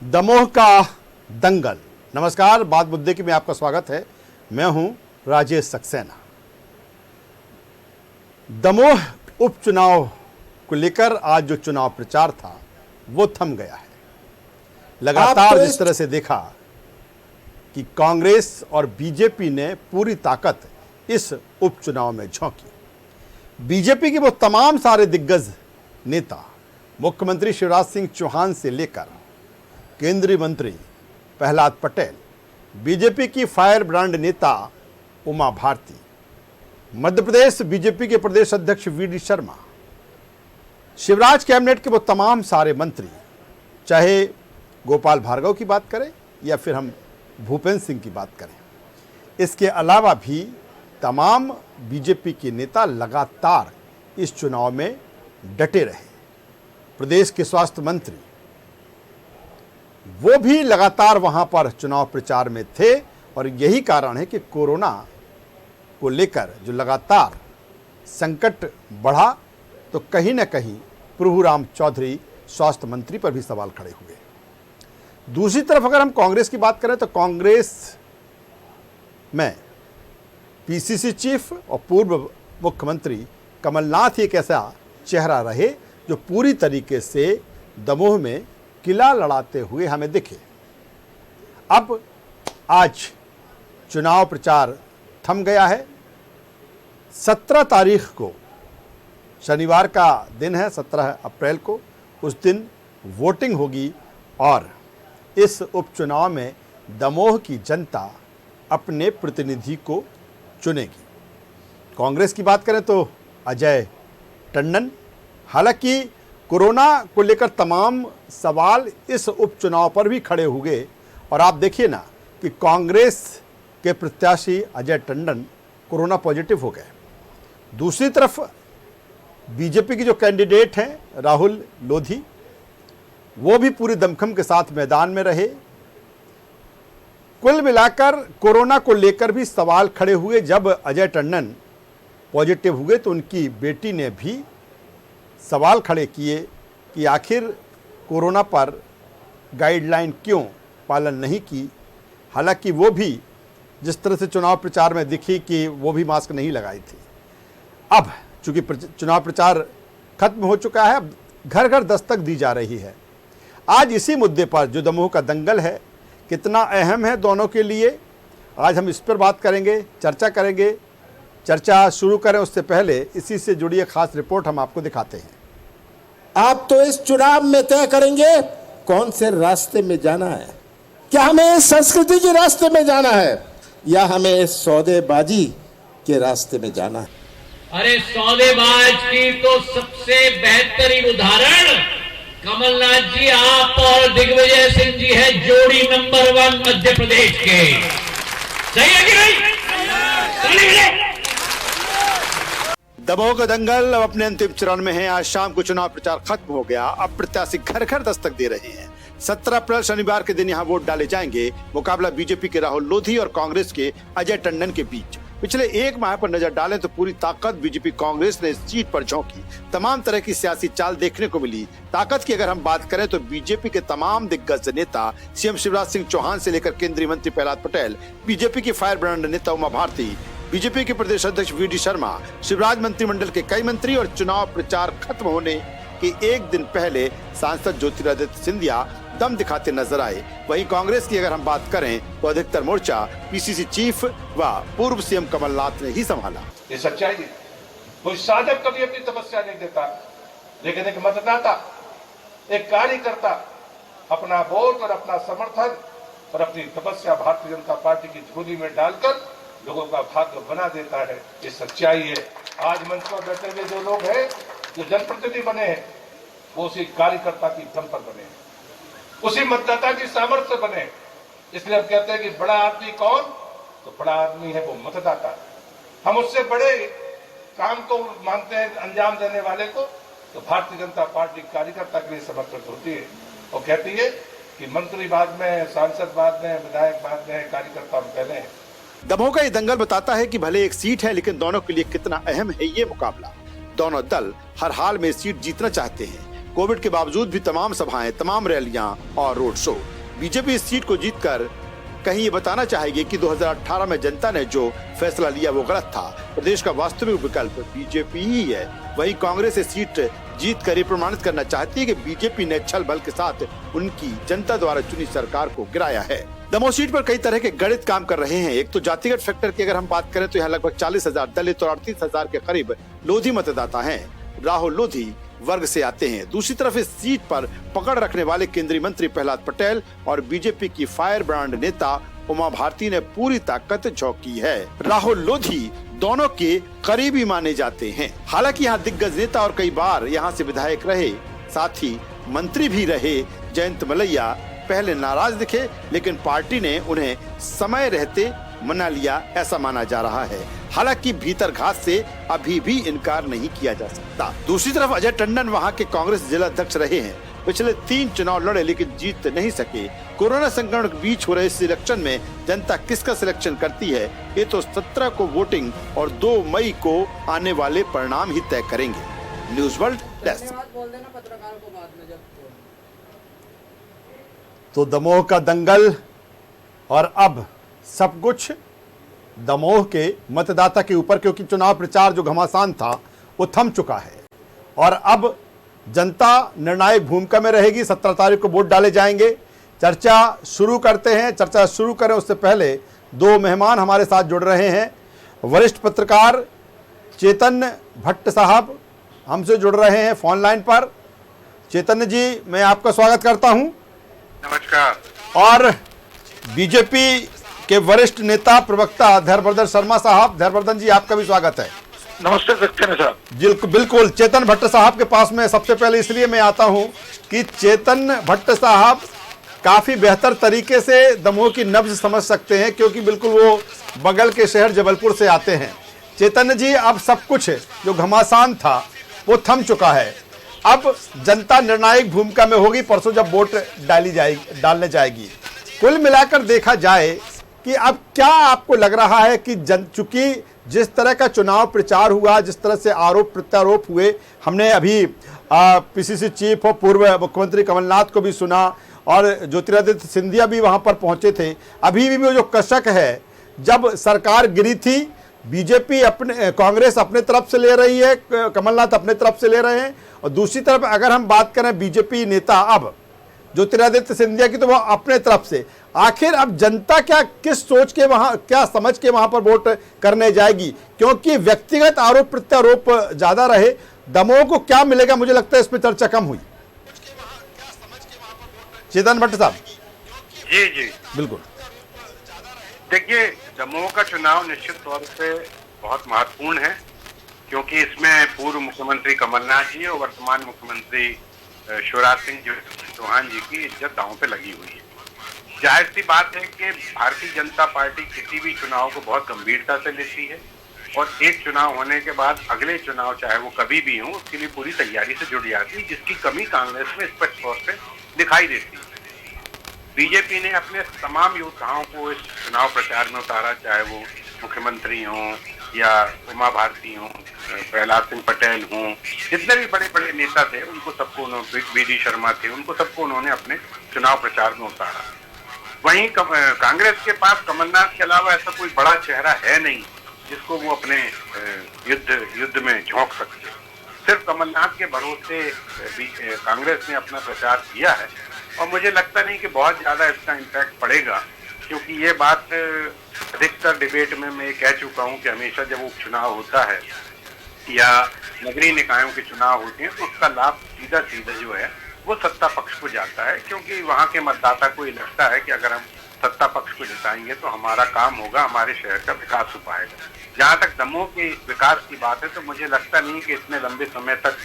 दमोह का दंगल। नमस्कार, बात मुद्दे की में आपका स्वागत है। मैं हूं राजेश सक्सेना। दमोह उपचुनाव को लेकर आज जो चुनाव प्रचार था वो थम गया है। लगातार जिस तरह से देखा कि कांग्रेस और बीजेपी ने पूरी ताकत इस उपचुनाव में झोंकी। बीजेपी के वो तमाम सारे दिग्गज नेता, मुख्यमंत्री शिवराज सिंह चौहान से लेकर केंद्रीय मंत्री प्रहलाद पटेल, बीजेपी की फायर ब्रांड नेता उमा भारती, मध्य प्रदेश बीजेपी के प्रदेश अध्यक्ष वी.डी. शर्मा, शिवराज कैबिनेट के वो तमाम सारे मंत्री, चाहे गोपाल भार्गव की बात करें या फिर हम भूपेंद्र सिंह की बात करें, इसके अलावा भी तमाम बीजेपी के नेता लगातार इस चुनाव में डटे रहे। प्रदेश के स्वास्थ्य मंत्री वो भी लगातार वहां पर चुनाव प्रचार में थे और यही कारण है कि कोरोना को लेकर जो लगातार संकट बढ़ा तो कहीं ना कहीं प्रभुराम चौधरी स्वास्थ्य मंत्री पर भी सवाल खड़े हुए। दूसरी तरफ अगर हम कांग्रेस की बात करें तो कांग्रेस में पीसीसी चीफ और पूर्व मुख्यमंत्री कमलनाथ एक ऐसा चेहरा रहे जो पूरी तरीके से दमोह में किला लड़ाते हुए हमें दिखे। अब आज चुनाव प्रचार थम गया है। 17 तारीख को शनिवार का दिन है, 17 अप्रैल को, उस दिन वोटिंग होगी और इस उपचुनाव में दमोह की जनता अपने प्रतिनिधि को चुनेगी। कांग्रेस की बात करें तो अजय टंडन। हालांकि कोरोना को लेकर तमाम सवाल इस उपचुनाव पर भी खड़े हुए और आप देखिए ना कि कांग्रेस के प्रत्याशी अजय टंडन कोरोना पॉजिटिव हो गए। दूसरी तरफ बीजेपी की जो कैंडिडेट हैं राहुल लोधी, वो भी पूरी दमखम के साथ मैदान में रहे। कुल मिलाकर कोरोना को लेकर भी सवाल खड़े हुए। जब अजय टंडन पॉजिटिव हुए तो उनकी बेटी ने भी सवाल खड़े किए कि आखिर कोरोना पर गाइडलाइन क्यों पालन नहीं की। हालांकि वो भी जिस तरह से चुनाव प्रचार में दिखी कि वो भी मास्क नहीं लगाई थी। अब चूंकि चुनाव प्रचार खत्म हो चुका है, अब घर घर दस्तक दी जा रही है। आज इसी मुद्दे पर जो दमोह का दंगल है कितना अहम है दोनों के लिए, आज हम इस पर बात करेंगे, चर्चा करेंगे। चर्चा शुरू करें उससे पहले इसी से जुड़ी एक खास रिपोर्ट हम आपको दिखाते हैं। आप तो इस चुनाव में तय करेंगे कौन से रास्ते में जाना है। क्या हमें संस्कृति के रास्ते में जाना है या हमें सौदेबाजी के रास्ते में जाना है। अरे सौदेबाज की तो सबसे बेहतरीन उदाहरण कमलनाथ जी, आप और दिग्विजय सिंह जी है, जोड़ी नंबर 1 मध्य प्रदेश के। सही है कि नहीं? दमोह का दंगल अब अपने अंतिम चरण में है। आज शाम को चुनाव प्रचार खत्म हो गया। अब प्रत्याशी घर घर दस्तक दे रहे हैं। 17 अप्रैल शनिवार के दिन यहां वोट डाले जाएंगे। मुकाबला बीजेपी के राहुल लोधी और कांग्रेस के अजय टंडन के बीच। पिछले एक माह पर नजर डालें तो पूरी ताकत बीजेपी कांग्रेस ने इस सीट पर झोंकी। तमाम तरह की सियासी चाल देखने को मिली। ताकत की अगर हम बात करें तो बीजेपी के तमाम दिग्गज नेता, सीएम शिवराज सिंह चौहान से लेकर केंद्रीय मंत्री प्रहलाद पटेल, बीजेपी की फायर ब्रांड नेता उमा भारती, बीजेपी के प्रदेश अध्यक्ष वी.डी. शर्मा, शिवराज मंत्रिमंडल के कई मंत्री और चुनाव प्रचार खत्म होने के एक दिन पहले सांसद ज्योतिरादित्य सिंधिया दम दिखाते नजर आए। वहीं कांग्रेस की अगर हम बात करें तो अधिकतर मोर्चा पीसीसी चीफ व पूर्व सीएम कमलनाथ ने ही संभाला। ये सच्चाई है। कोई साधक कभी अपनी तपस्या नहीं देता, लेकिन एक मतदाता, एक कार्यकर्ता अपना वोट और अपना समर्थन और अपनी तपस्या भारतीय जनता पार्टी की झोली में डालकर लोगों का भाग्य बना देता है। ये सच्चाई है। आज मंच पर बैठे हुए जो लोग हैं, जो जनप्रतिनिधि बने हैं, वो उसी कार्यकर्ता की दम पर बने हैं, उसी मतदाता की सामर्थ्य बने। इसलिए हम कहते हैं कि बड़ा आदमी कौन? तो बड़ा आदमी है वो मतदाता। हम उससे बड़े काम को मानते हैं अंजाम देने वाले को, तो भारतीय जनता पार्टी कार्यकर्ता के लिए समर्पित होती है और कहती है कि मंत्री बाद में, सांसद बाद में, विधायक बाद में, कार्यकर्ता पहले है। दमोह का ये दंगल बताता है कि भले एक सीट है लेकिन दोनों के लिए कितना अहम है ये मुकाबला। दोनों दल हर हाल में सीट जीतना चाहते हैं। कोविड के बावजूद भी तमाम सभाएं, तमाम रैलियां और रोड शो बीजेपी इस सीट को जीतकर कहीं ये बताना चाहेगी कि 2018 में जनता ने जो फैसला लिया वो गलत था। प्रदेश का वास्तविक विकल्प बीजेपी ही है। वहीं कांग्रेस इस सीट जीत कर ये प्रमाणित करना चाहती है कि बीजेपी ने छल बल के साथ उनकी जनता द्वारा चुनी सरकार को गिराया है। दमोह सीट पर कई तरह के गणित काम कर रहे हैं। एक तो जातिगत फैक्टर की अगर हम बात करें तो यहाँ लगभग 40,000 दलित और 38,000 के करीब लोधी मतदाता हैं। राहुल लोधी वर्ग से आते हैं। दूसरी तरफ इस सीट पर पकड़ रखने वाले केंद्रीय मंत्री प्रहलाद पटेल और बीजेपी की फायर ब्रांड नेता उमा भारती ने पूरी ताकत झोंकी है। राहुल लोधी दोनों के करीबी माने जाते हैं। हालांकि यहाँ दिग्गज नेता और कई बार यहाँ से विधायक रहे, साथ ही मंत्री भी रहे जयंत मलैया पहले नाराज दिखे, लेकिन पार्टी ने उन्हें समय रहते मना लिया, ऐसा माना जा रहा है। हालांकि भीतर घात से अभी भी इनकार नहीं किया जा सकता। दूसरी तरफ अजय टंडन वहां के कांग्रेस जिला अध्यक्ष रहे हैं। पिछले 3 चुनाव लड़े लेकिन जीत नहीं सके। कोरोना संक्रमण के बीच हो रहे सिलेक्शन में जनता किसका सिलेक्शन करती है, ये तो 17 को वोटिंग और 2 मई को आने वाले परिणाम ही तय करेंगे। News world desk. तो दमोह का दंगल और अब सब कुछ दमोह के मतदाता के ऊपर, क्योंकि चुनाव प्रचार जो घमासान था वो थम चुका है और अब जनता निर्णायक भूमिका में रहेगी। 17 तारीख को वोट डाले जाएंगे। चर्चा शुरू करते हैं। चर्चा शुरू करें उससे पहले 2 मेहमान हमारे साथ जुड़ रहे हैं। वरिष्ठ पत्रकार चेतन भट्ट साहब हमसे जुड़ रहे हैं फोन लाइन पर। चेतन जी, मैं आपका स्वागत करता हूं। नमस्कार। और बीजेपी के वरिष्ठ नेता प्रवक्ता धैर्यवर्धन शर्मा साहब, धैर्यवर्धन जी आपका भी स्वागत है। नमस्ते सक्सेना साहब। बिल्कुल। चेतन भट्ट साहब के पास में सबसे पहले इसलिए मैं आता हूं कि चेतन भट्ट साहब काफी बेहतर तरीके से दमोह की नब्ज समझ सकते हैं, क्योंकि बिल्कुल वो बगल के शहर जबलपुर से आते हैं। चेतन जी, अब सब कुछ जो घमासान था वो थम चुका है। अब जनता निर्णायक भूमिका में होगी परसों जब वोट डालने जाएगी। कुल मिलाकर देखा जाए कि अब क्या आपको लग रहा है कि चूंकि जिस तरह का चुनाव प्रचार हुआ, जिस तरह से आरोप प्रत्यारोप हुए, हमने अभी पीसीसी चीफ और पूर्व मुख्यमंत्री कमलनाथ को भी सुना और ज्योतिरादित्य सिंधिया भी वहां पर पहुंचे थे। अभी भी वो जो कसक है, जब सरकार गिरी थी बीजेपी कांग्रेस अपने तरफ से ले रही है, कमलनाथ अपने तरफ से ले रहे हैं, और दूसरी तरफ अगर हम बात करें बीजेपी नेता अब ज्योतिरादित्य सिंधिया की, तो वो अपने तरफ से। आखिर अब जनता क्या किस सोच के वहां, क्या समझ के वहां पर वोट करने जाएगी, क्योंकि व्यक्तिगत आरोप प्रत्यारोप ज्यादा रहे। दमोह को क्या मिलेगा, मुझे लगता है इस पर चर्चा कम हुई। चेतन भट्ट साहब। जी बिल्कुल। देखिए, दमोह का चुनाव निश्चित तौर पे बहुत महत्वपूर्ण है, क्योंकि इसमें पूर्व मुख्यमंत्री कमलनाथ जी और वर्तमान मुख्यमंत्री शिवराज सिंह चौहान जी की इज्जत दांव पे लगी हुई है। जाहिर सी बात है कि भारतीय जनता पार्टी किसी भी चुनाव को बहुत गंभीरता से लेती है और एक चुनाव होने के बाद अगले चुनाव चाहे वो कभी भी हो, उसके लिए पूरी तैयारी से जुड़ जाती है, जिसकी कमी कांग्रेस में स्पष्ट तौर पे दिखाई देती है। बीजेपी ने अपने तमाम योद्धाओं को इस चुनाव प्रचार में उतारा, चाहे वो मुख्यमंत्री हों या उमा भारती हों, प्रहलाद सिंह पटेल हों, जितने भी बड़े बड़े नेता थे उनको सबको उन्होंने, वी.डी. शर्मा थे, उनको सबको उन्होंने अपने चुनाव प्रचार में उतारा। वहीं कांग्रेस के पास कमलनाथ के अलावा ऐसा कोई बड़ा चेहरा है नहीं जिसको वो अपने युद्ध में झोंक सकते। सिर्फ कमलनाथ के भरोसे कांग्रेस ने अपना प्रचार किया है और मुझे लगता नहीं कि बहुत ज्यादा इसका इम्पैक्ट पड़ेगा, क्योंकि ये बात अधिकतर डिबेट में मैं कह चुका हूँ कि हमेशा जब उपचुनाव होता है या नगरीय निकायों के चुनाव होते हैं तो उसका लाभ सीधा सीधा जो है वो सत्ता पक्ष को जाता है, क्योंकि वहाँ के मतदाता को ये लगता है कि अगर हम सत्ता पक्ष को जिताएंगे तो हमारा काम होगा, हमारे शहर का विकास हो पाएगा। जहाँ तक दमोह के विकास की बात है तो मुझे लगता नहीं कि इतने लंबे समय तक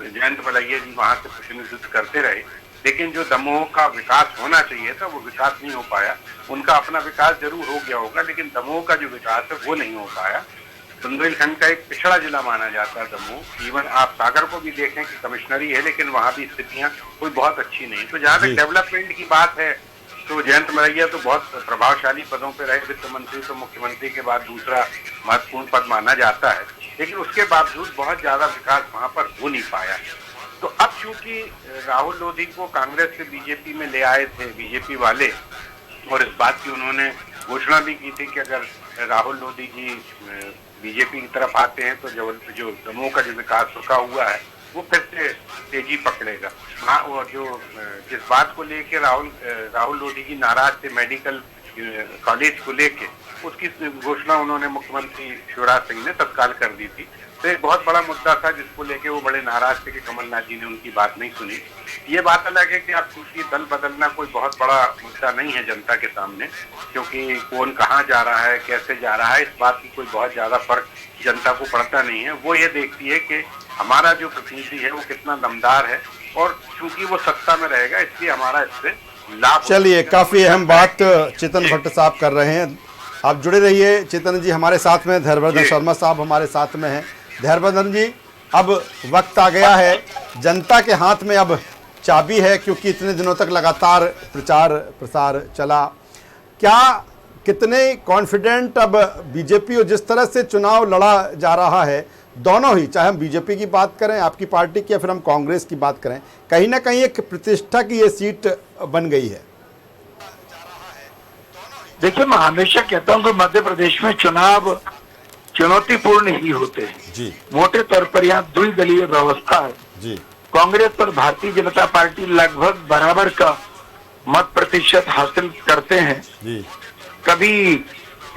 जयंत मलैया जी वहाँ से प्रतिनिधित्व करते रहे, लेकिन जो दमोह का विकास होना चाहिए था वो विकास नहीं हो पाया। उनका अपना विकास जरूर हो गया होगा, लेकिन दमोह का जो विकास है वो नहीं हो पाया। बुंदेलखंड का एक पिछड़ा जिला माना जाता है दमोह। इवन आप सागर को भी देखें कि कमिश्नरी है, लेकिन वहाँ भी स्थितियाँ कोई बहुत अच्छी नहीं। तो जहाँ तक डेवलपमेंट की बात है तो जयंत मलैया तो बहुत प्रभावशाली पदों पे रहे, वित्त मंत्री तो मुख्यमंत्री के बाद दूसरा महत्वपूर्ण पद माना जाता है, लेकिन उसके बावजूद बहुत ज्यादा विकास वहाँ पर हो नहीं पाया। तो अब चूंकि राहुल लोधी को कांग्रेस से बीजेपी में ले आए थे बीजेपी वाले, और इस बात की उन्होंने घोषणा भी की थी कि अगर राहुल लोधी जी बीजेपी की तरफ आते हैं तो जो दमोह का जो विकास रुका हुआ है वो फिर से तेजी पकड़ेगा। हाँ, वो जो जिस बात को लेके राहुल लोधी जी नाराज थे मेडिकल कॉलेज को लेके, उसकी घोषणा उन्होंने मुख्यमंत्री शिवराज सिंह ने तत्काल कर दी थी। तो एक बहुत बड़ा मुद्दा था जिसको लेके वो बड़े नाराज थे कि कमलनाथ जी ने उनकी बात नहीं सुनी। ये बात अलग है कि अब चूंकि दल बदलना कोई बहुत बड़ा मुद्दा नहीं है जनता के सामने, क्योंकि कौन कहाँ जा रहा है, कैसे जा रहा है, इस बात की कोई बहुत ज्यादा फर्क जनता को पड़ता नहीं है। वो ये देखती है कि हमारा जो प्रतिनिधि है वो कितना दमदार है, और चूंकि वो सत्ता में रहेगा इसलिए हमारा इससे लाभ। चलिए, काफी अहम बात चेतन भट्ट साहब कर रहे हैं। आप जुड़े रहिए। चेतन जी हमारे साथ में, धैर्यवर्धन शर्मा साहब हमारे साथ में हैं। धैर्यवर्धन जी, अब वक्त आ गया है, जनता के हाथ में अब चाबी है, क्योंकि इतने दिनों तक लगातार प्रचार प्रसार चला। क्या कितने कॉन्फिडेंट अब बीजेपी और जिस तरह से चुनाव लड़ा जा रहा है, दोनों ही, चाहे हम बीजेपी की बात करें, आपकी पार्टी की, या फिर हम कांग्रेस की बात करें, कहीं ना कहीं एक प्रतिष्ठा की ये सीट बन गई है? देखिए, मैं हमेशा कहता हूं कि मध्य प्रदेश में चुनाव चुनौतीपूर्ण ही होते हैं जी। मोटे तौर पर यहाँ द्विदलीय व्यवस्था है जी। कांग्रेस और भारतीय जनता पार्टी लगभग बराबर का मत प्रतिशत हासिल करते हैं जी। कभी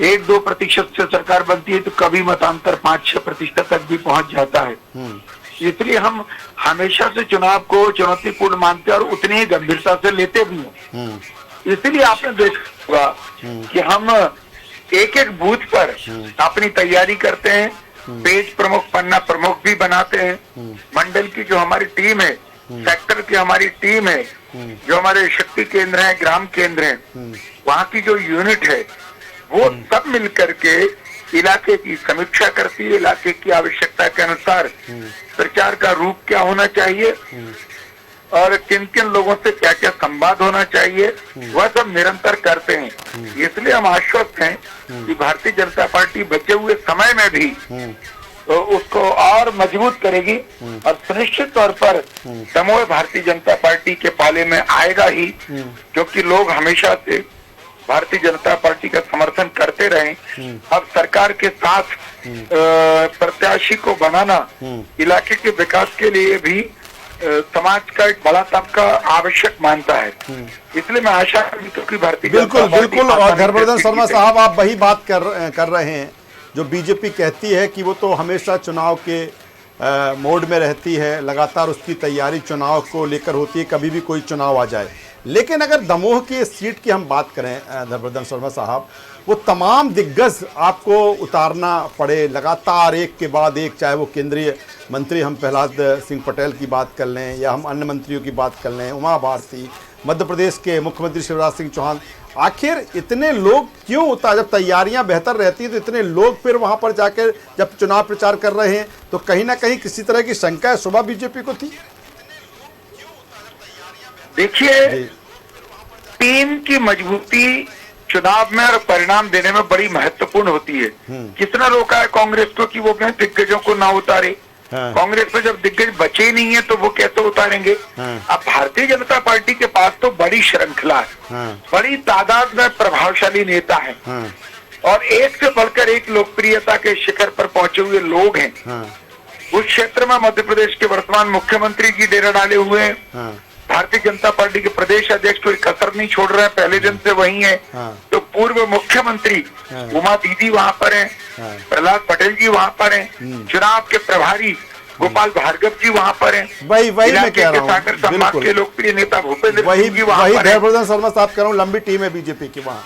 1-2% से सरकार बनती है तो कभी मतांतर 5-6% तक भी पहुंच जाता है। इसलिए हम हमेशा से चुनाव को चुनौतीपूर्ण मानते हैं और उतनी ही गंभीरता से लेते भी हैं। इसलिए आपने देखा होगा कि हम एक एक बूथ पर अपनी तैयारी करते हैं, पेज प्रमुख, पन्ना प्रमुख भी बनाते हैं। मंडल की जो हमारी टीम है, सेक्टर की हमारी टीम है, जो हमारे शक्ति केंद्र हैं, ग्राम केंद्र हैं, वहाँ की जो यूनिट है, वो सब मिलकर के इलाके की समीक्षा करती है। इलाके की आवश्यकता के अनुसार प्रचार का रूप क्या होना चाहिए और किन किन लोगों से क्या क्या संवाद होना चाहिए, वह सब निरंतर करते हैं। इसलिए हम आश्वस्त हैं कि भारतीय जनता पार्टी बचे हुए समय में भी तो उसको और मजबूत करेगी और सुनिश्चित तौर पर दमोह भारतीय जनता पार्टी के पाले में आएगा ही, क्योंकि लोग हमेशा से भारतीय जनता पार्टी का समर्थन करते रहे। अब सरकार के साथ प्रत्याशी को बनाना इलाके के विकास के लिए भी समाज का एक बड़ा तबका आवश्यक मानता है। इसलिए मैं आशा करता हूं कि भारतीय बिल्कुल बिल्कुल। और धैर्यवर्धन शर्मा साहब, आप वही बात कर रहे हैं जो बीजेपी कहती है कि वो तो हमेशा चुनाव के मोड में रहती है, लगातार उसकी तैयारी चुनाव को लेकर होती है, कभी भी कोई चुनाव आ जाए। लेकिन अगर दमोह की सीट की हम बात करें धैर्यवर्धन शर्मा साहब, वो तमाम दिग्गज आपको उतारना पड़े लगातार एक के बाद एक, चाहे वो केंद्रीय मंत्री हम प्रहलाद सिंह पटेल की बात कर लें या हम अन्य मंत्रियों की बात कर लें, उमा भारती, मध्य प्रदेश के मुख्यमंत्री शिवराज सिंह चौहान, आखिर इतने लोग क्यों उतार? जब तैयारियां बेहतर रहती हैं तो इतने लोग फिर वहां पर जाकर जब चुनाव प्रचार कर रहे हैं तो कहीं ना कहीं किसी तरह की शंका सुबह बीजेपी को थी। देखिए, टीम की मजबूती चुनाव में और परिणाम देने में बड़ी महत्वपूर्ण होती है। किसने रोका है कांग्रेस को कि वो अपने दिग्गजों को ना उतारे? कांग्रेस में जब दिग्गज बचे ही नहीं है तो वो कैसे उतारेंगे? अब भारतीय जनता पार्टी के पास तो बड़ी श्रृंखला है, बड़ी तादाद में प्रभावशाली नेता है और एक से बढ़कर एक लोकप्रियता के शिखर पर पहुंचे हुए लोग हैं। उस क्षेत्र में मध्य प्रदेश के वर्तमान मुख्यमंत्री जी डेरा डाले हुए हैं। भारतीय जनता पार्टी के प्रदेश अध्यक्ष कोई कसर नहीं छोड़ रहे हैं, पहले दिन से वही है। तो पूर्व मुख्यमंत्री उमा दीदी वहां पर हैं, प्रहलाद पटेल जी वहां पर हैं, चुनाव के प्रभारी गोपाल भार्गव जी वहां पर हैं, वही मैं कह रहा हूँ, सागर संभाग के लोकप्रिय नेता भूपेंद्र वही जी वहां पर हैं। धैर्यवर्धन शर्मा साहब कह रहा हूँ, लंबी टीम है बीजेपी की वहां।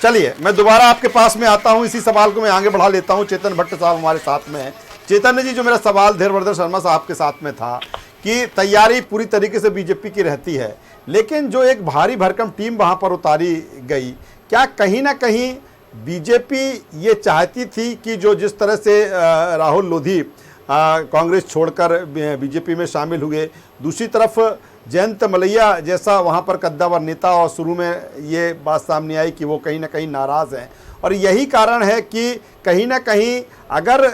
चलिए, मैं दोबारा आपके पास में आता हूं, इसी सवाल को मैं आगे बढ़ा लेता हूं। चेतन भट्ट साहब हमारे साथ में है। चेतन जी, जो मेरा सवाल धैर्यवर्धन शर्मा साहब के साथ में था कि तैयारी पूरी तरीके से बीजेपी की रहती है, लेकिन जो एक भारी भरकम टीम वहां पर उतारी गई, क्या कहीं ना कहीं बीजेपी ये चाहती थी कि जो जिस तरह से राहुल लोधी कांग्रेस छोड़कर बीजेपी में शामिल हुए, दूसरी तरफ जयंत मलैया जैसा वहाँ पर कद्दावर नेता, और शुरू में ये बात सामने आई कि वो कहीं ना कहीं नाराज़ हैं, और यही कारण है कि कहीं ना कहीं अगर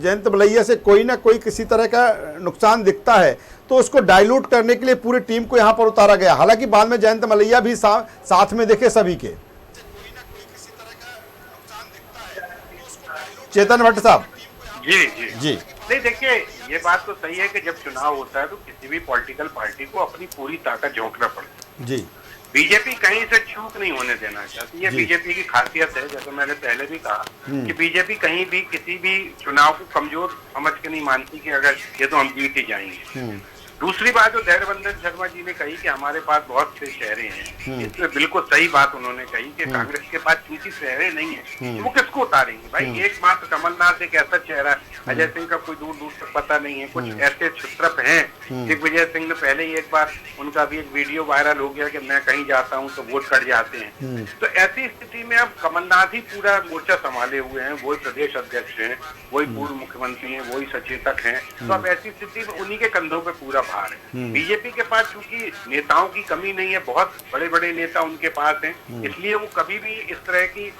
जयंत मलैया से कोई ना कोई किसी तरह का नुकसान दिखता है तो उसको डाइल्यूट करने के लिए पूरी टीम को यहाँ पर उतारा गया। हालांकि बाद में जयंत मलैया भी साथ में दिखे सभी के। चेतन भट्ट साहब। जी जी जी नहीं, देखिए ये बात तो सही है कि जब चुनाव होता है तो किसी भी पॉलिटिकल पार्टी को अपनी पूरी ताकत झोंकना पड़ता है। जी बीजेपी कहीं से चूक नहीं होने देना चाहती। ये बीजेपी की खासियत है, जैसे मैंने पहले भी कहा कि बीजेपी कहीं भी किसी भी चुनाव को कमजोर समझ के नहीं मानती कि अगर ये तो हम जीत ही जाएंगे। दूसरी बात जो धैर्यवंदन शर्मा जी ने कही कि हमारे पास बहुत से चेहरे हैं, इसमें बिल्कुल सही बात उन्होंने कही कि कांग्रेस के पास चूंकि चेहरे नहीं है वो किसको उतारेंगे भाई। एकमात्र कमलनाथ एक ऐसा चेहरा है, अजय सिंह का कोई दूर दूर तक पता नहीं है। कुछ ऐसे छुत्रप हैं, दिग्विजय सिंह ने पहले ही एक बार उनका भी एक वीडियो वायरल हो गया कि मैं कहीं जाता हूं तो वोट कट जाते हैं। तो ऐसी स्थिति में अब कमलनाथ ही पूरा मोर्चा संभाले हुए हैं, वही प्रदेश अध्यक्ष हैं, वही पूर्व मुख्यमंत्री हैं, वही सचेतक हैं। तो अब ऐसी स्थिति में उन्हीं के कंधों पे पूरा भार है। बीजेपी के पास चूंकि नेताओं की कमी नहीं है, बहुत बड़े बड़े नेता उनके पास हैं, इसलिए वो कभी भी इस तरह की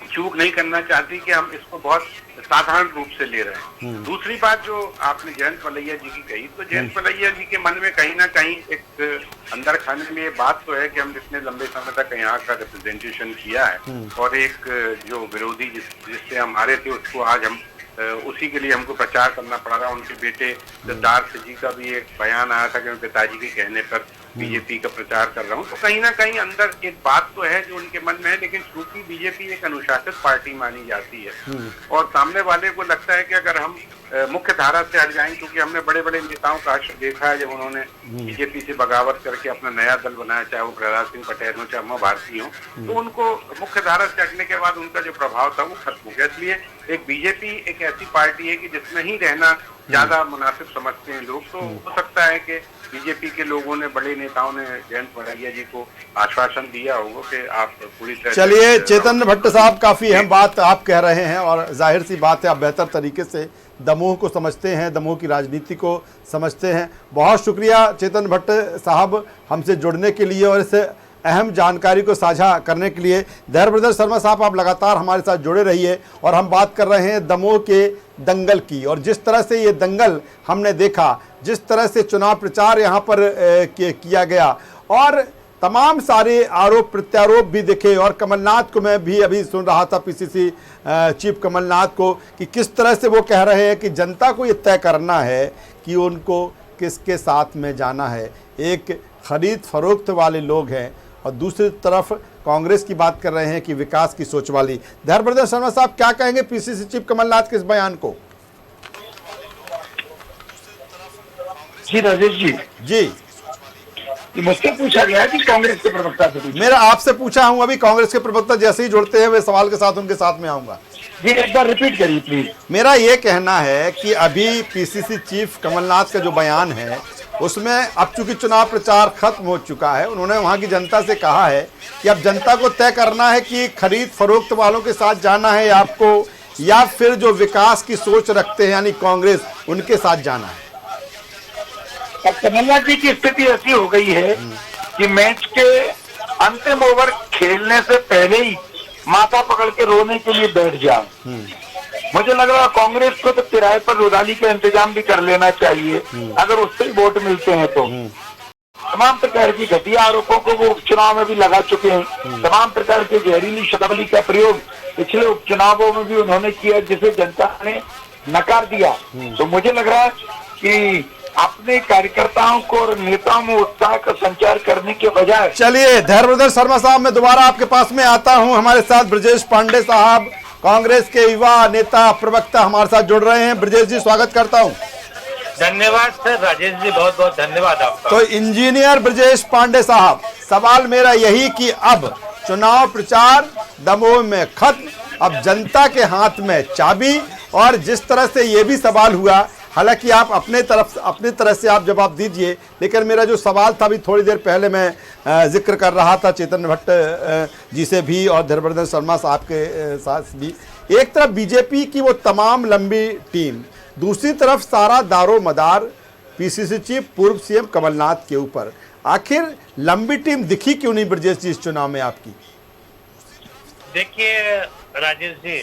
चूक नहीं करना चाहती कि हम इसको बहुत साधारण रूप से ले रहे हैं। दूसरी बात जो आपने जयंत मलैया जी की कही, तो जयंत मलैया जी के मन में कहीं ना कहीं एक अंदर खाने के लिए बात तो है कि हम इतने लंबे समय तक यहाँ का रिप्रेजेंटेशन किया है और एक जो विरोधी जिससे हम हारे थे उसको आज हम उसी के लिए हमको प्रचार करना पड़ रहा है। उनके बेटे सिद्धार्थ जी का भी एक बयान आया था कि मैं पिताजी के कहने पर बीजेपी का प्रचार कर रहा हूँ। तो कहीं ना कहीं अंदर एक बात तो है जो उनके मन में है, लेकिन चूंकि बीजेपी एक अनुशासित पार्टी मानी जाती है और सामने वाले को लगता है कि अगर हम मुख्य धारा से हट जाएं, क्योंकि हमने बड़े बड़े नेताओं का देखा है जब उन्होंने बीजेपी से बगावत करके अपना नया दल बनाया, चाहे वो प्रहलाद सिंह पटेल हो चाहे उमा भारती हो, तो उनको मुख्य धारा से हटने के बाद उनका जो प्रभाव था वो खत्म हो गया। इसलिए एक बीजेपी एक ऐसी पार्टी है कि जिसमें ही रहना ज्यादा मुनासिब समझते हैं लोग। तो हो सकता है कि बीजेपी के लोगों ने, बड़े नेताओं ने जयंत मलैया जी को आश्वासन दिया होगा कि आप पूरी तरह। चलिए चेतन भट्ट साहब, काफी अहम बात आप कह रहे हैं और जाहिर सी बात है आप बेहतर तरीके से दमोह को समझते हैं, दमोह की राजनीति को समझते हैं। बहुत शुक्रिया चेतन भट्ट साहब हमसे जुड़ने के लिए और इस अहम जानकारी को साझा करने के लिए। धैर्यवर्धन शर्मा साहब, आप लगातार हमारे साथ जुड़े रहिए और हम बात कर रहे हैं दमोह के दंगल की, और जिस तरह से ये दंगल हमने देखा, जिस तरह से चुनाव प्रचार यहाँ पर किया गया और तमाम सारे आरोप प्रत्यारोप भी दिखे, और कमलनाथ को मैं भी अभी सुन रहा था, पीसीसी चीफ कमलनाथ को, कि किस तरह से वो कह रहे हैं कि जनता को ये तय करना है कि उनको किसके साथ में जाना है। एक खरीद फरोख्त वाले लोग हैं और दूसरी तरफ कांग्रेस की बात कर रहे हैं कि विकास की सोच वाली। धैर्यवर्धन शर्मा साहब, क्या कहेंगे पीसीसी चीफ कमलनाथ के इस बयान को? जी राजेश जी, जी मुझसे पूछा गया कि कांग्रेस के प्रवक्ता से पूछा। मेरा आपसे पूछा हूं, अभी कांग्रेस के प्रवक्ता जैसे ही जुड़ते हैं वे सवाल के साथ उनके साथ में आऊंगा। जी एक बार रिपीट करिए प्लीज। मेरा ये कहना है कि अभी पीसीसी चीफ कमलनाथ का जो बयान है उसमें अब चूंकि चुनाव प्रचार खत्म हो चुका है, उन्होंने वहां की जनता से कहा है कि अब जनता को तय करना है कि खरीद फरोख्त वालों के साथ जाना है आपको, या फिर जो विकास की सोच रखते हैं यानी कांग्रेस, उनके साथ जाना है। अब कमलनाथ जी की स्थिति ऐसी हो गई है कि मैच के अंतिम ओवर खेलने से पहले ही माथा पकड़ के रोने के लिए बैठ जाओ। मुझे लग रहा है कांग्रेस को तो किराए पर रुदाली का इंतजाम भी कर लेना चाहिए, अगर उससे ही वोट मिलते हैं तो। तमाम प्रकार की घटिया आरोपों को वो उपचुनाव में भी लगा चुके हैं। तमाम प्रकार के जहरीली शब्दावली का प्रयोग पिछले उपचुनावों में भी उन्होंने किया, जिसे जनता ने नकार दिया। तो मुझे लग रहा है कि अपने कार्यकर्ताओं को और नेताओं में उत्साह का संचार करने के बजाय। चलिए धैर्यवर्धन शर्मा साहब, मैं दोबारा आपके पास में आता हूं। हमारे साथ ब्रजेश पांडे साहब, कांग्रेस के युवा नेता प्रवक्ता हमारे साथ जुड़ रहे हैं। ब्रजेश जी, स्वागत करता हूं। धन्यवाद सर। राजेश जी, बहुत बहुत धन्यवाद आपका। तो इंजीनियर ब्रजेश पांडे साहब, सवाल मेरा यही कि अब चुनाव प्रचार दमोह में खत्म, अब जनता के हाथ में चाबी, और जिस तरह से ये भी सवाल हुआ, हालांकि आप अपने तरह से आप जवाब दीजिए, लेकिन मेरा जो सवाल था अभी थोड़ी देर पहले मैं जिक्र कर रहा था चेतन भट्ट जी से भी और धैर्यवर्धन शर्मा साहब के साथ भी। एक तरफ बीजेपी की वो तमाम लंबी टीम, दूसरी तरफ सारा दारो मदार पीसीसी चीफ पूर्व सीएम कमलनाथ के ऊपर। आखिर लंबी टीम दिखी क्यों नहीं ब्रजेश जी इस चुनाव में आपकी? देखिए राजेश जी,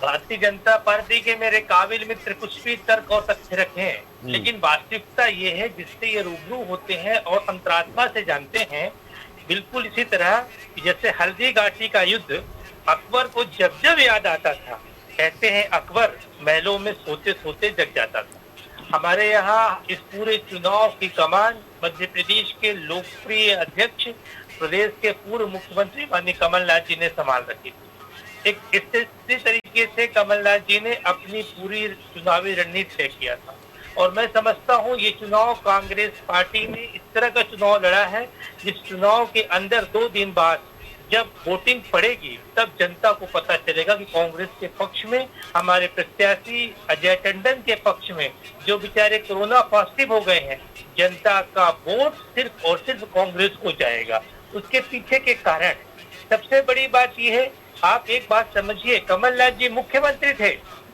भारतीय जनता पार्टी के मेरे काबिल मित्र कुछ भी तर्क और तथ्य रखें, लेकिन वास्तविकता ये है जिससे ये रूबरू होते हैं और अंतरात्मा से जानते हैं। बिल्कुल इसी तरह जैसे हल्दी घाटी का युद्ध अकबर को जब जब याद आता था, कहते हैं अकबर महलों में सोते सोते जग जाता था। हमारे यहाँ इस पूरे चुनाव की कमान मध्य प्रदेश के लोकप्रिय अध्यक्ष, प्रदेश के पूर्व मुख्यमंत्री माननीय कमलनाथ जी ने संभाल रखी थी। एक इसी तरीके से कमलनाथ जी ने अपनी पूरी चुनावी रणनीति तय किया था और मैं समझता हूँ ये चुनाव कांग्रेस पार्टी ने इस तरह का चुनाव लड़ा है जिस चुनाव के अंदर 2 दिन बाद जब वोटिंग पड़ेगी तब जनता को पता चलेगा कि कांग्रेस के पक्ष में, हमारे प्रत्याशी अजय टंडन के पक्ष में जो बेचारे कोरोना पॉजिटिव हो गए हैं, जनता का वोट सिर्फ और सिर्फ कांग्रेस को जाएगा। उसके पीछे के कारण सबसे बड़ी बात यह है, आप एक बात समझिए, कमलनाथ जी मुख्यमंत्री थे।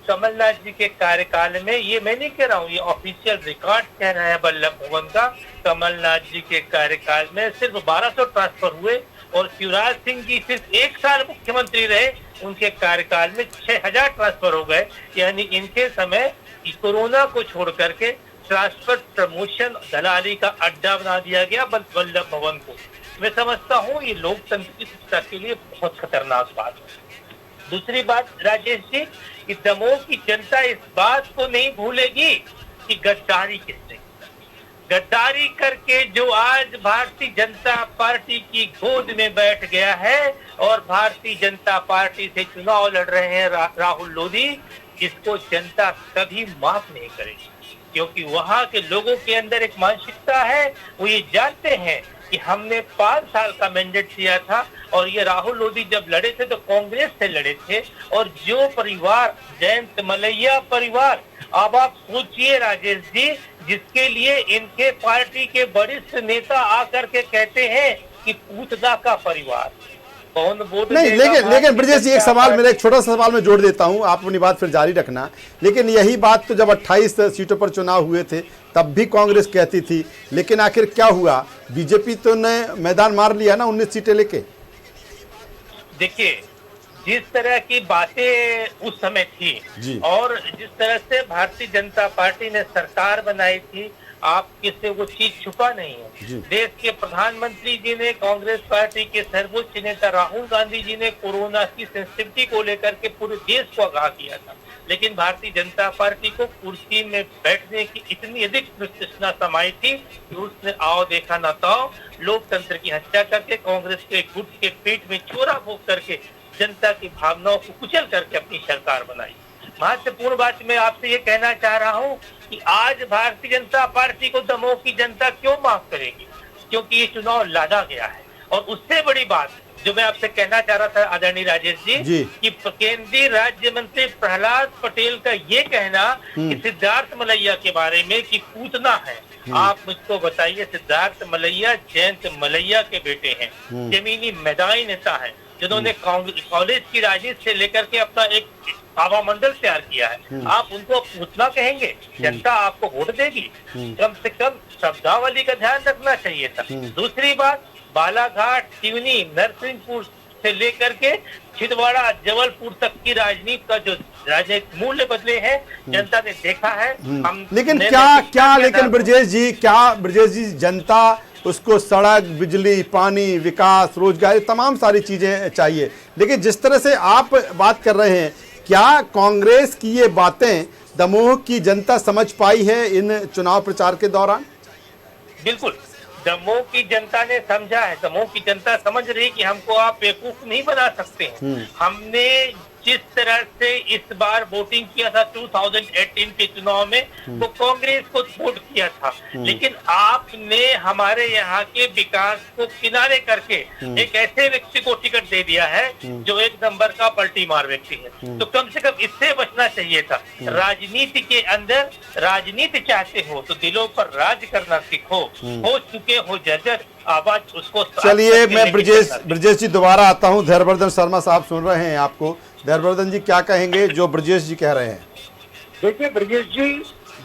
कमलनाथ जी के कार्यकाल में, ये मैं नहीं कह रहा हूँ, ये ऑफिशियल रिकॉर्ड कह रहा है वल्लभ भवन का, कमलनाथ जी के कार्यकाल में सिर्फ 1200 ट्रांसफर हुए और शिवराज सिंह जी सिर्फ 1 साल मुख्यमंत्री रहे, उनके कार्यकाल में 6000 ट्रांसफर हो गए। यानी इनके समय कोरोना को छोड़ करके ट्रांसफर, प्रमोशन, दलाली का अड्डा बना दिया गया वल्लभ भवन को। मैं समझता हूँ ये लोकतंत्र की शिक्षा के लिए बहुत खतरनाक बात है। दूसरी बात राजेश जी, कि दमोह की जनता इस बात को नहीं भूलेगी कि गद्दारी किसने, गद्दारी करके जो आज भारतीय जनता पार्टी की गोद में बैठ गया है और भारतीय जनता पार्टी से चुनाव लड़ रहे हैं राहुल लोधी, इसको जनता कभी माफ नहीं करेगी। क्योंकि वहां के लोगों के अंदर एक मानसिकता है, वो ये जानते हैं कि हमने 5 साल का मैंडेट दिया था और ये राहुल लोधी जब लड़े थे तो कांग्रेस से लड़े थे। और जो परिवार, जयंत मलैया परिवार, अब आप सोचिए राजेश जी, जिसके लिए इनके पार्टी के वरिष्ठ नेता आकर के कहते हैं कि पूतना का परिवार, कौन वोट नहीं, लेकिन ब्रजेश जी, एक सवाल, मेरा एक छोटा सा सवाल मैं जोड़ देता हूं, आप अपनी बात फिर जारी रखना। लेकिन यही बात तो जब 28 सीटों पर चुनाव हुए थे तब भी कांग्रेस कहती थी, लेकिन आखिर क्या हुआ? बीजेपी तो ने मैदान मार लिया ना 19 सीटें लेके। देखिए, जिस तरह की बातें उस समय थी और जिस तरह से भारतीय जनता पार्टी ने सरकार बनाई थी, आप किसी वो चीज छुपा नहीं है। देश के प्रधानमंत्री जी ने, कांग्रेस पार्टी के सर्वोच्च नेता राहुल गांधी जी ने कोरोना की सेंसिटिविटी को लेकर के पूरे देश को आगाह किया था, लेकिन भारतीय जनता पार्टी को कुर्सी में बैठने की इतनी अधिक तृष्णा समाई थी कि उसने आओ देखा ना ताओ, लोकतंत्र की हत्या करके, कांग्रेस के गुट के पेट में छोरा भोग करके जनता की भावनाओं को कुचल करके अपनी सरकार बनाई। महत्वपूर्ण बात मैं आपसे ये कहना चाह रहा हूँ कि आज भारतीय जनता पार्टी को दमोह की जनता क्यों माफ करेगी? क्योंकि ये चुनाव लड़ा गया है। और उससे बड़ी बात जो मैं आपसे कहना चाह रहा था आदरणीय राजेश जी, कि केंद्रीय राज्य मंत्री प्रहलाद पटेल का ये कहना कि सिद्धार्थ मलैया के बारे में कि पूतना है, आप मुझको बताइए, सिद्धार्थ मलैया जयंत मलैया के बेटे हैं, जमीनी मैदानी नेता है, जिन्होंने कॉलेज की राजनीति से लेकर के अपना एक आभा मंडल तैयार किया है। आप उनको पूछना कहेंगे? जनता आपको वोट देगी? कम से कम शब्दावली का ध्यान रखना चाहिए था। दूसरी बात, बालाघाट, सिवनी, नरसिंहपुर से लेकर के छिंदवाड़ा, जबलपुर तक की राजनीति का जो राजनीतिक मूल्य बदले हैं, जनता ने देखा है। लेकिन क्या लेकिन ब्रजेश जी, जनता उसको सड़क, बिजली, पानी, विकास, रोजगार, तमाम सारी चीजें चाहिए। लेकिन जिस तरह से आप बात कर रहे हैं, क्या कांग्रेस की ये बातें दमोह की जनता समझ पाई है इन चुनाव प्रचार के दौरान? बिल्कुल, दमोह की जनता ने समझा है। दमोह की जनता समझ रही कि हमको आप बेवकूफ नहीं बना सकते हैं। हमने जिस तरह से इस बार वोटिंग किया था 2018 के चुनाव में, वो कांग्रेस को वोट किया था, लेकिन आपने हमारे यहाँ के विकास को किनारे करके एक ऐसे व्यक्ति को टिकट दे दिया है जो 1 नंबर का पलटी मार व्यक्ति है। तो कम से कम इससे बचना चाहिए था। राजनीति के अंदर राजनीति चाहते हो तो दिलों पर राज करना सीखो। हो चुके हो जर्जर, आवाज उसको। चलिए, मैं ब्रजेश जी दोबारा आता हूँ। धैर्यवर्धन शर्मा साहब सुन रहे हैं आपको। धैर्यवर्धन जी क्या कहेंगे जो ब्रजेश जी कह रहे हैं? देखिए ब्रजेश जी,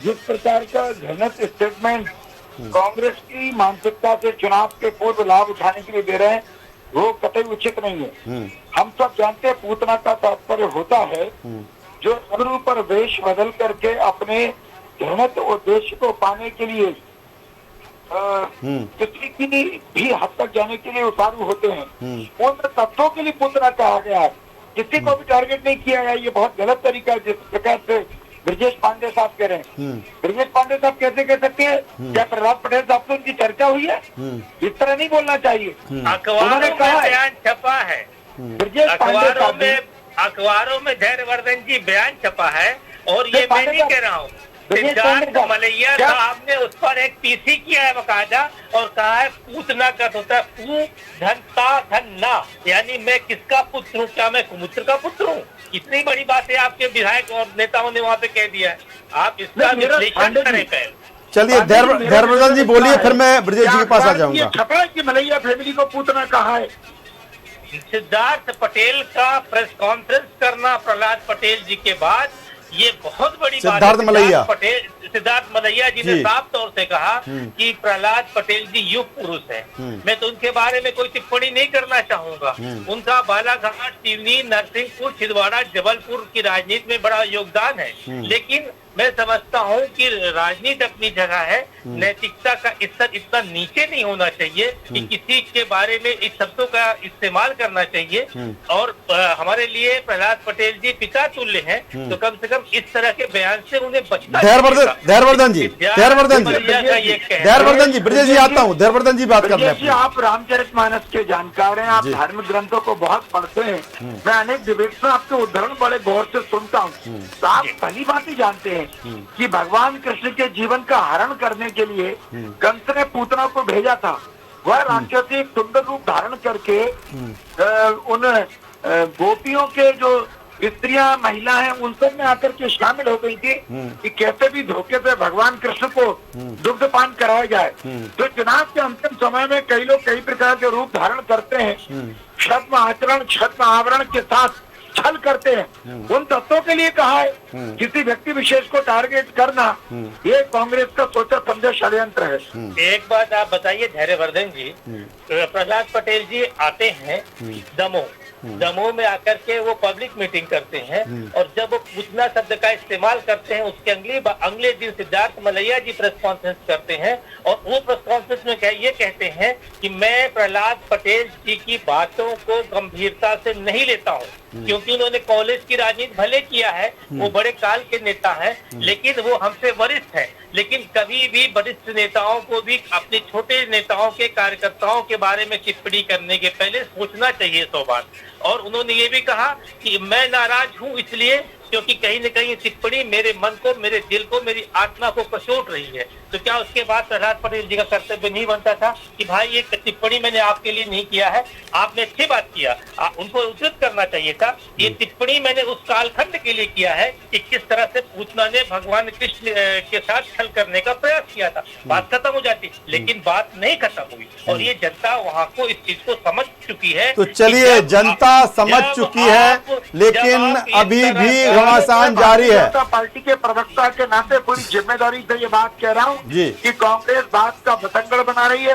जिस प्रकार का घृणित स्टेटमेंट कांग्रेस की मानसिकता से चुनाव के पूर्व लाभ उठाने के लिए दे रहे हैं, वो कतई उचित नहीं है। हम सब जानते हैं पूतना का तात्पर्य होता है जो अग्नि पर वेश बदल करके अपने घृणित उद्देश्य को पाने के लिए किसी की भी हद तक जाने के लिए उतारू होते हैं। उन तत्वों के लिए पूतना कहा गया है, किसी को भी टारगेट नहीं किया गया। ये बहुत गलत तरीका है जिस प्रकार से ब्रजेश पांडे साहब कह रहे हैं। ब्रजेश पांडे साहब कैसे कह सकते हैं? क्या प्रहलाद पटेल साहब से उनकी चर्चा हुई है? इस तरह नहीं बोलना चाहिए। अखबारों में बयान छपा है, ब्रजेश पांडे साहब अखबारों में धैर्यवर्धन जी बयान छपा है, और ये मैं नहीं कह रहा हूँ, सिद्धार्थ मलैया साहब ने उस पर एक पीसी किया है बकायदा, और कहा है पूतना का होता है पू धनता धन्ना, यानी मैं किसका पुत्र हूँ? क्या मैं कुमुत्र का पुत्र हूँ? इतनी बड़ी बात है आपके विधायक और नेताओं ने वहाँ पे कह दिया है। आप इसका विश्लेषण करें पहले। चलिए धैर्यवर्धन जी बोलिए, फिर मैं ब्रजेश जी के पास आ जाऊंगा। छपा है कि मलैया फैमिली को पूतना कहा है। सिद्धार्थ पटेल का प्रेस कॉन्फ्रेंस करना प्रहलाद पटेल जी के बाद ये बहुत बड़ी बात है। सिद्धार्थ मलैया जी ने साफ तौर से कहा कि प्रहलाद पटेल जी युग पुरुष हैं। मैं तो उनके बारे में कोई टिप्पणी नहीं करना चाहूंगा। उनका बालाघाट, सिवनी, नरसिंहपुर, छिंदवाड़ा, जबलपुर की राजनीति में बड़ा योगदान है, लेकिन मैं समझता हूं कि राजनीति अपनी जगह है, नैतिकता का स्तर इतना नीचे नहीं होना चाहिए कि किसी के बारे में इस शब्दों का इस्तेमाल करना चाहिए। और हमारे लिए प्रहलाद पटेल जी पिता तुल्य हैं, तो कम से कम इस तरह के बयान से उन्हें बचना। धैर्यवर्धन जी ब्रजेश जी आता हूँ। धैर्यवर्धन जी बात कर रहे हैं। आप रामचरितमानस के जानकार हैं, आप धार्मिक ग्रंथों को बहुत पढ़ते हैं। मैं अनेक डिबेट्स में आपके उदाहरण बड़े गौर से सुनता हूँ। तो आप पहली बात ही जानते हैं कि भगवान कृष्ण के जीवन का हरण करने के लिए कंस ने पूतना को भेजा था। वह राक्षसी एक सुंदर रूप धारण करके उन गोपियों के जो स्त्रियां महिला हैं उन सब में आकर के शामिल हो गई थी कि कैसे भी धोखे से भगवान कृष्ण को दुग्धपान कराया जाए। तो चुनाव के अंतिम समय में कई लोग कई प्रकार के रूप धारण करते हैं, छद्म आचरण, छद्म आवरण के साथ छल करते हैं। उन तत्वों के लिए कहा है किसी व्यक्ति विशेष को टारगेट करना ये कांग्रेस का सोचा समझा षड्यंत्र है। एक बात आप बताइए धैर्यवर्धन जी, प्रहलाद पटेल जी आते हैं दमोह में आकर के वो पब्लिक मीटिंग करते हैं, और जब वो पूतना शब्द का इस्तेमाल करते हैं उसके अगले दिन सिद्धार्थ मलैया जी प्रेस कॉन्फ्रेंस करते हैं, और वो प्रेस कॉन्फ्रेंस में ये कहते हैं कि मैं प्रहलाद पटेल जी की बातों को गंभीरता से नहीं लेता हूँ, क्योंकि उन्होंने कॉलेज की राजनीति भले किया है, वो बड़े काल के नेता हैं, लेकिन वो हमसे वरिष्ठ हैं। लेकिन कभी भी वरिष्ठ नेताओं को भी अपने छोटे नेताओं के कार्यकर्ताओं के बारे में टिप्पणी करने के पहले सोचना चाहिए 100 बार। और उन्होंने ये भी कहा कि मैं नाराज हूँ इसलिए क्योंकि कहीं न कहीं टिप्पणी मेरे मन को, मेरे दिल को, मेरी आत्मा को कचोट रही है। तो क्या उसके बाद प्रहलाद पटेल जी का कर्तव्य नहीं बनता था कि भाई ये टिप्पणी मैंने आपके लिए नहीं किया है, आपने अच्छी बात किया, उनको उचित करना चाहिए था। ये टिप्पणी मैंने उस कालखंड के लिए किया है कि किस तरह से पूतना ने भगवान कृष्ण के साथ छल करने का प्रयास किया था। बात खत्म हो जाती, लेकिन बात नहीं खत्म हुई, और ये जनता वहाँ को इस चीज को समझ चुकी है। तो चलिए, जनता समझ चुकी है, लेकिन अभी भी घमासान जारी है। पार्टी के प्रवक्ता के नाते पूरी जिम्मेदारी से ये बात कह रहा हूँ कि कांग्रेस बात का बतंगड़ बना रही है।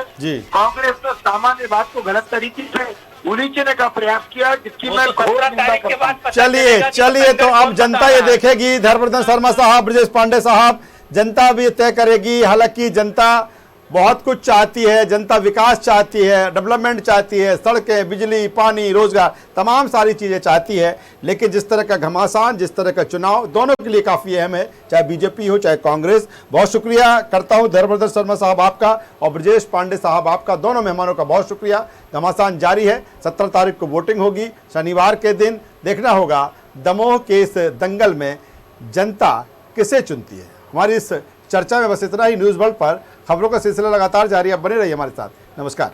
कांग्रेस ने सामान्य बात को गलत तरीके से उलीचने का प्रयास किया, जिसकी मैं घोर निंदा करता हूं। चलिए तो अब जनता ये देखेगी। धर्मवर्धन शर्मा साहब, ब्रजेश पांडे साहब, जनता भी तय करेगी। हालांकि जनता बहुत कुछ चाहती है, जनता विकास चाहती है, डेवलपमेंट चाहती है, सड़कें, बिजली, पानी, रोजगार, तमाम सारी चीज़ें चाहती है। लेकिन जिस तरह का घमासान, जिस तरह का चुनाव दोनों के लिए काफ़ी अहम है, चाहे बीजेपी हो चाहे कांग्रेस। बहुत शुक्रिया करता हूं धर्मवर्धन शर्मा साहब आपका और ब्रजेश पांडे साहब आपका, दोनों मेहमानों का बहुत शुक्रिया। घमासान जारी है। 17 तारीख को वोटिंग होगी, शनिवार के दिन। देखना होगा दमोह के इस दंगल में जनता किसे चुनती है। हमारी इस चर्चा में बस इतना ही। न्यूज़ वर्ल्ड पर खबरों का सिलसिला लगातार जारी है, बने रहिए हमारे साथ। नमस्कार।